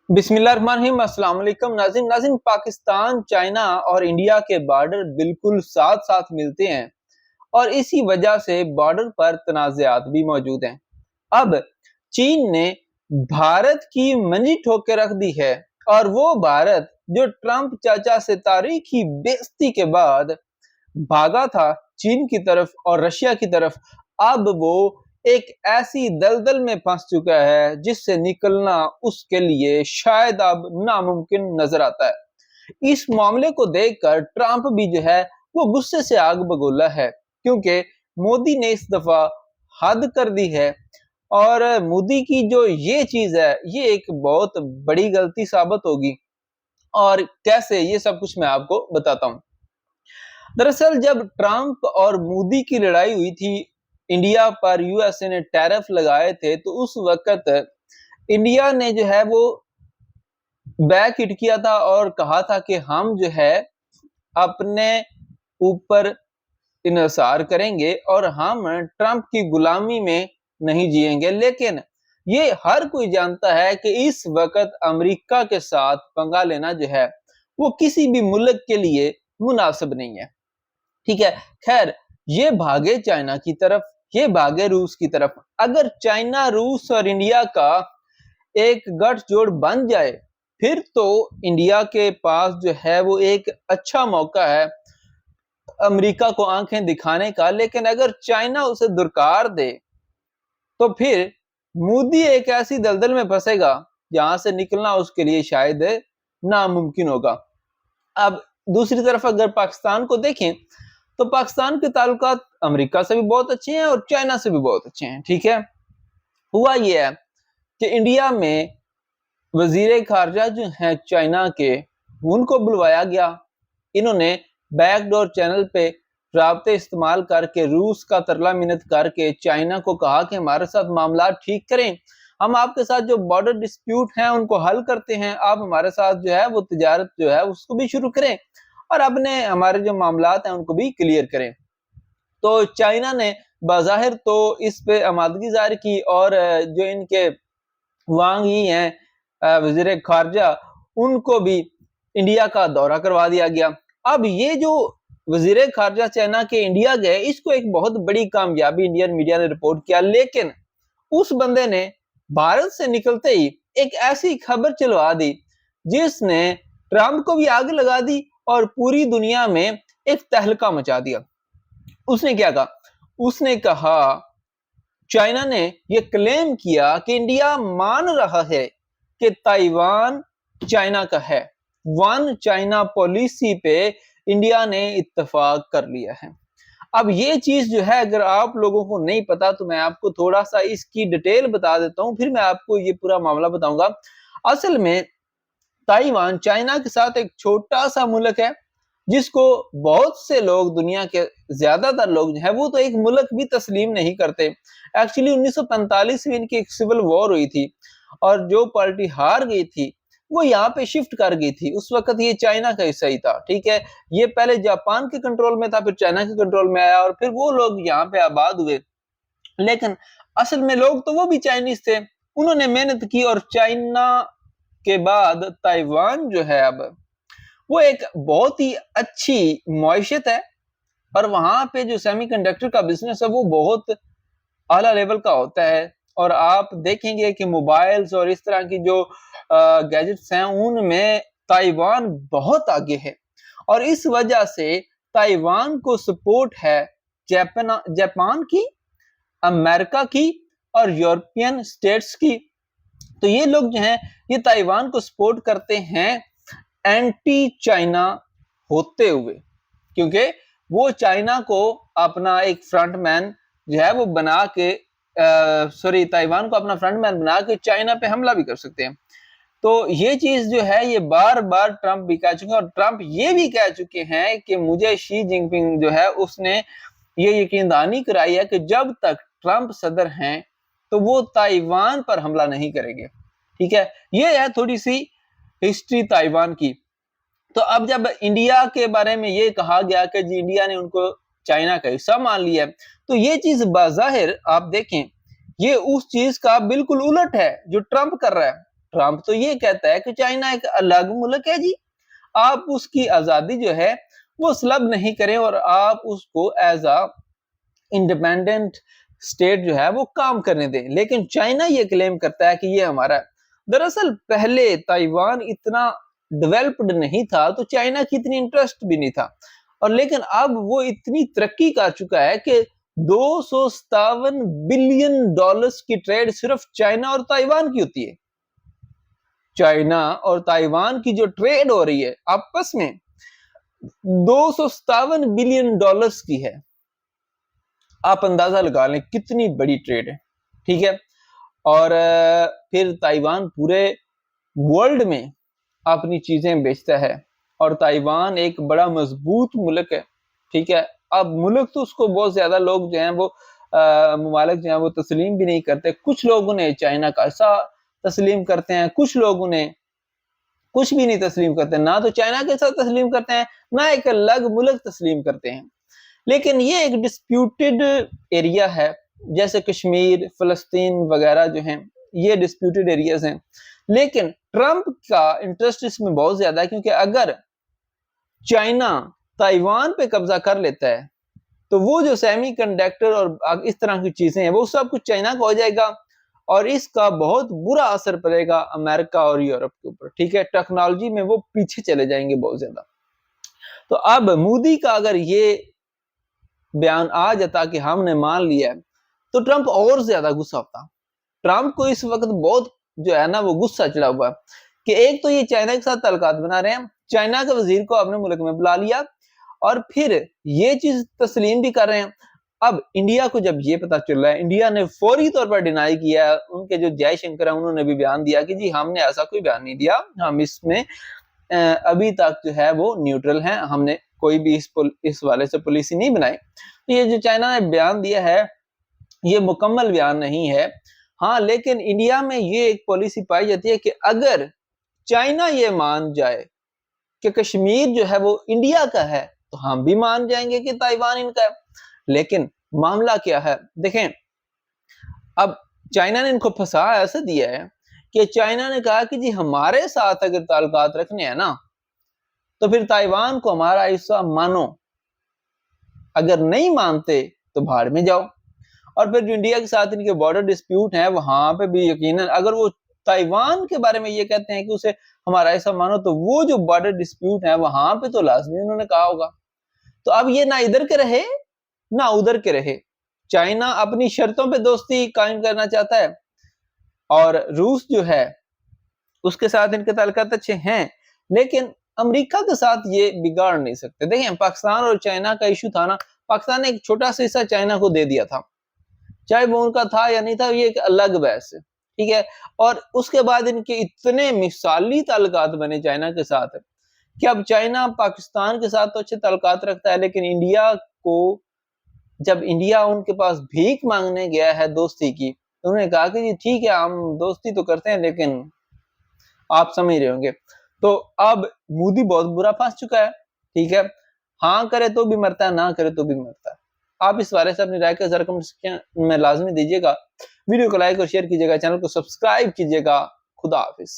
बिस्मिल्लाहिर्रहमानिर्रहीम। अस्सलाम वालेकुम नाज़रीन। पाकिस्तान, चाइना और इंडिया के बॉर्डर बिल्कुल साथ साथ मिलते हैं और इसी वजह से बॉर्डर पर तनाज़ात भी मौजूद हैं। अब चीन ने भारत की मंजी ठोक के रख दी है और वो भारत जो ट्रंप चाचा से तारीखी बेइज्जती के बाद भागा था चीन की तरफ और रशिया की तरफ, अब वो एक ऐसी दलदल में फंस चुका है जिससे निकलना उसके लिए शायद अब नामुमकिन नजर आता है। इस मामले को देखकर ट्रंप भी जो है वो गुस्से से आग बगोला है, क्योंकि मोदी ने इस दफा हद कर दी है और मोदी की जो ये चीज है ये एक बहुत बड़ी गलती साबित होगी। और कैसे, ये सब कुछ मैं आपको बताता हूँ। दरअसल जब ट्रंप और मोदी की लड़ाई हुई थी, इंडिया पर यूएसए ने टैरिफ लगाए थे, तो उस वक्त इंडिया ने जो है वो बैक हिट किया था और कहा था कि हम जो है अपने ऊपर इन्हिसार करेंगे और हम ट्रंप की गुलामी में नहीं जिएंगे। लेकिन ये हर कोई जानता है कि इस वक्त अमेरिका के साथ पंगा लेना जो है वो किसी भी मुल्क के लिए मुनासिब नहीं है। ठीक है, खैर ये भागे चाइना की तरफ, ये भागे रूस की तरफ। अगर चाइना, रूस और इंडिया का एक गठजोड़ बन जाए फिर तो इंडिया के पास जो है वो एक अच्छा मौका है अमेरिका को आंखें दिखाने का। लेकिन अगर चाइना उसे दुरकार दे तो फिर मोदी एक ऐसी दलदल में फंसेगा जहां से निकलना उसके लिए शायद नामुमकिन होगा। अब दूसरी तरफ अगर पाकिस्तान को देखें तो पाकिस्तान के ताल्लुकात अमेरिका से भी बहुत अच्छे हैं और चाइना से भी बहुत अच्छे हैं। ठीक है, हुआ ये है कि इंडिया में वजीर खारजा जो हैं चाइना के, उनको बुलवाया गया। इन्होंने बैकडोर चैनल पे राब्ते इस्तेमाल करके रूस का तरला मिन्नत करके चाइना को कहा कि हमारे साथ मामला ठीक करें, हम आपके साथ जो बॉर्डर डिस्प्यूट हैं उनको हल करते हैं, आप हमारे साथ जो है वो तिजारत जो है उसको भी शुरू करें और अपने हमारे जो मामलात हैं उनको भी क्लियर करें। तो चाइना ने बाज़ाहिर तो इस पे आमादगी जाहिर की और जो इनके वांग यी हैं वजीर खारजा, उनको भी इंडिया का दौरा करवा दिया गया। अब ये जो वजीर खारजा चाइना के इंडिया गए, इसको एक बहुत बड़ी कामयाबी इंडियन मीडिया ने रिपोर्ट किया। लेकिन उस बंदे ने भारत से निकलते ही एक ऐसी खबर चलवा दी जिसने ट्रंप को भी आग लगा दी और पूरी दुनिया में एक तहलका मचा दिया। उसने क्या कहा? उसने कहा, चाइना ने यह क्लेम किया कि इंडिया मान रहा है कि ताइवान चाइना का है। वन चाइना पॉलिसी पे इंडिया ने इत्तेफाक कर लिया है। अब ये चीज जो है अगर आप लोगों को नहीं पता तो मैं आपको थोड़ा सा इसकी डिटेल बता देता हूं, फिर मैं आपको ये पूरा मामला बताऊंगा। असल में ताइवान चाइना के साथ एक छोटा सा मुल्क है जिसको बहुत से लोग, दुनिया के ज्यादातर लोग जो है वो तो एक मुल्क भी तस्लीम नहीं करते। एक्चुअली 1945 में इनकी एक सिविल वॉर हुई थी और जो पार्टी हार गई थी वो यहाँ पे शिफ्ट कर गई थी। उस वक्त ये चाइना का हिस्सा ही था। ठीक है, ये पहले जापान के कंट्रोल में था, फिर चाइना के कंट्रोल में आया और फिर वो लोग यहाँ पे आबाद हुए। लेकिन असल में लोग तो वो भी चाइनीज थे, उन्होंने मेहनत की और चाइना के बाद ताइवान जो है अब वो एक बहुत ही अच्छी मईशत है और वहां पे जो सेमीकंडक्टर का बिजनेस है वो बहुत आला लेवल का होता है। और आप देखेंगे कि मोबाइल्स और इस तरह की जो गैजेट्स हैं उनमें ताइवान बहुत आगे है और इस वजह से ताइवान को सपोर्ट है जापान की, अमेरिका की और यूरोपियन स्टेट्स की। तो ये लोग जो हैं ये ताइवान को सपोर्ट करते हैं एंटी चाइना होते हुए, क्योंकि वो चाइना को अपना एक फ्रंटमैन जो है वो बना के ताइवान को अपना फ्रंटमैन बना के चाइना पे हमला भी कर सकते हैं। तो ये चीज जो है ये बार बार ट्रंप भी कह चुके हैं और ट्रंप ये भी कह चुके हैं कि मुझे शी जिनपिंग जो है उसने ये यकीन दहानी कराई है कि जब तक ट्रंप सदर हैं तो वो ताइवान पर हमला नहीं करेंगे। ठीक है, ये है थोड़ी सी हिस्ट्री ताइवान की। तो अब जब इंडिया के बारे में ये कहा गया कि जी इंडिया ने उनको चाइना का हिस्सा मान लिया है, तो ये चीज बाज़ाहिर आप देखें ये उस चीज का बिल्कुल उलट है जो ट्रंप कर रहा है। ٹرمپ تو یہ کہتا ہے کہ چائنا ایک الگ ملک ہے جی، آپ اس کی آزادی جو ہے وہ سلب نہیں کریں اور آپ اس کو ایز اے انڈیپینڈنٹ اسٹیٹ جو ہے وہ کام کرنے دیں. لیکن چائنا یہ کلیم کرتا ہے کہ یہ ہمارا ہے. دراصل پہلے تائیوان اتنا ڈیولپڈ نہیں تھا تو چائنا کی اتنی انٹرسٹ بھی نہیں تھا، اور لیکن اب وہ اتنی ترقی کر چکا ہے کہ $257 بلین کی ٹریڈ صرف چائنا اور تائیوان کی ہوتی ہے. چائنا اور تائیوان کی جو ٹریڈ ہو رہی ہے آپس میں $257 بلین کی ہے. آپ اندازہ لگا لیں کتنی بڑی ٹریڈ ہے. ٹھیک ہے، اور پھر تائیوان پورے ورلڈ میں اپنی چیزیں بیچتا ہے، اور تائیوان ایک بڑا مضبوط ملک ہے. ٹھیک ہے، اب ملک تو اس کو بہت زیادہ لوگ جو ہیں وہ ممالک جو ہیں وہ تسلیم بھی نہیں کرتے. کچھ لوگ انہیں چائنا کا حصہ تسلیم کرتے ہیں، کچھ لوگ انہیں کچھ بھی نہیں تسلیم کرتے، نہ تو چائنا کے ساتھ تسلیم کرتے ہیں نہ ایک الگ ملک تسلیم کرتے ہیں. لیکن یہ ایک ڈسپیوٹڈ ایریا ہے، جیسے کشمیر، فلسطین وغیرہ جو ہیں یہ ڈسپیوٹڈ ایریاز ہیں. لیکن ٹرمپ کا انٹرسٹ اس میں بہت زیادہ ہے، کیونکہ اگر چائنا تائیوان پہ قبضہ کر لیتا ہے تو وہ جو سیمی کنڈکٹر اور اس طرح کی چیزیں ہیں وہ سب کچھ چائنا کا ہو جائے گا، اور اس کا بہت برا اثر پڑے گا امریکہ اور یورپ کے اوپر. ٹھیک ہے، ٹیکنالوجی میں وہ پیچھے چلے جائیں گے بہت زیادہ. تو اب مودی کا اگر یہ بیان آ جاتا کہ ہم نے مان لیا ہے تو ٹرمپ اور زیادہ غصہ ہوتا. ٹرمپ کو اس وقت بہت جو ہے نا وہ غصہ چڑھا ہوا ہے کہ ایک تو یہ چائنا کے ساتھ تعلقات بنا رہے ہیں، چائنا کے وزیر کو اپنے ملک میں بلا لیا، اور پھر یہ چیز تسلیم بھی کر رہے ہیں. اب انڈیا کو جب یہ پتا چل رہا ہے، انڈیا نے فوری طور پر ڈینائی کیا ہے. ان کے جو جے شنکر ہیں انہوں نے بھی بیان دیا کہ جی ہم نے ایسا کوئی بیان نہیں دیا، ہم اس میں ابھی تک جو ہے وہ نیوٹرل ہیں، ہم نے کوئی بھی اس والے سے پالیسی نہیں بنائی. یہ جو چائنا نے بیان دیا ہے یہ مکمل بیان نہیں ہے. ہاں، لیکن انڈیا میں یہ ایک پالیسی پائی جاتی ہے کہ اگر چائنا یہ مان جائے کہ کشمیر جو ہے وہ انڈیا کا ہے تو ہم بھی مان جائیں گے کہ تائیوان ان کا ہے. لیکن معاملہ کیا ہے دیکھیں، اب چائنا نے ان کو پھنسا ایسا دیا ہے کہ چائنا نے کہا کہ جی ہمارے ساتھ اگر تعلقات رکھنے ہیں نا تو پھر تائیوان کو ہمارا حصہ مانو، اگر نہیں مانتے تو بھاڑ میں جاؤ. اور پھر جو انڈیا کے ساتھ ان کے بارڈر ڈسپیوٹ ہیں وہاں پہ بھی یقیناً اگر وہ تائیوان کے بارے میں یہ کہتے ہیں کہ اسے ہمارا ایسا مانو تو وہ جو بارڈر ڈسپیوٹ ہے وہاں پہ تو لازمی انہوں نے کہا ہوگا. تو اب یہ نہ ادھر کے رہے نہ ادھر کے رہے. چائنا اپنی شرطوں پہ دوستی قائم کرنا چاہتا ہے، اور روس جو ہے اس کے ساتھ ان کے تعلقات اچھے ہیں، لیکن امریکہ کے ساتھ یہ بگاڑ نہیں سکتے. دیکھیں پاکستان اور چائنا کا ایشو تھا نا، پاکستان نے ایک چھوٹا سا حصہ چائنا کو دے دیا تھا، چاہے وہ ان کا تھا یا نہیں تھا یہ ایک الگ بحث ہے. ٹھیک ہے، اور اس کے بعد ان کے اتنے مثالی تعلقات بنے چائنا کے ساتھ کہ اب چائنا پاکستان کے ساتھ تو اچھے تعلقات رکھتا ہے، لیکن انڈیا کو جب انڈیا ان کے پاس بھیک مانگنے گیا ہے دوستی کی تو انہوں نے کہا کہ جی ٹھیک ہے ہم دوستی تو کرتے ہیں لیکن آپ سمجھ رہے ہوں گے. تو اب مودی بہت برا پھنس چکا ہے. ٹھیک ہے، ہاں کرے تو بھی مرتا ہے، نہ کرے تو بھی مرتا ہے. آپ اس بارے سے اپنی رائے کا ذرا کمنٹ سیکشن میں لازمی دیجیے گا. ویڈیو کو لائک اور شیئر کیجیے گا، چینل کو سبسکرائب کیجیے گا. خدا حافظ.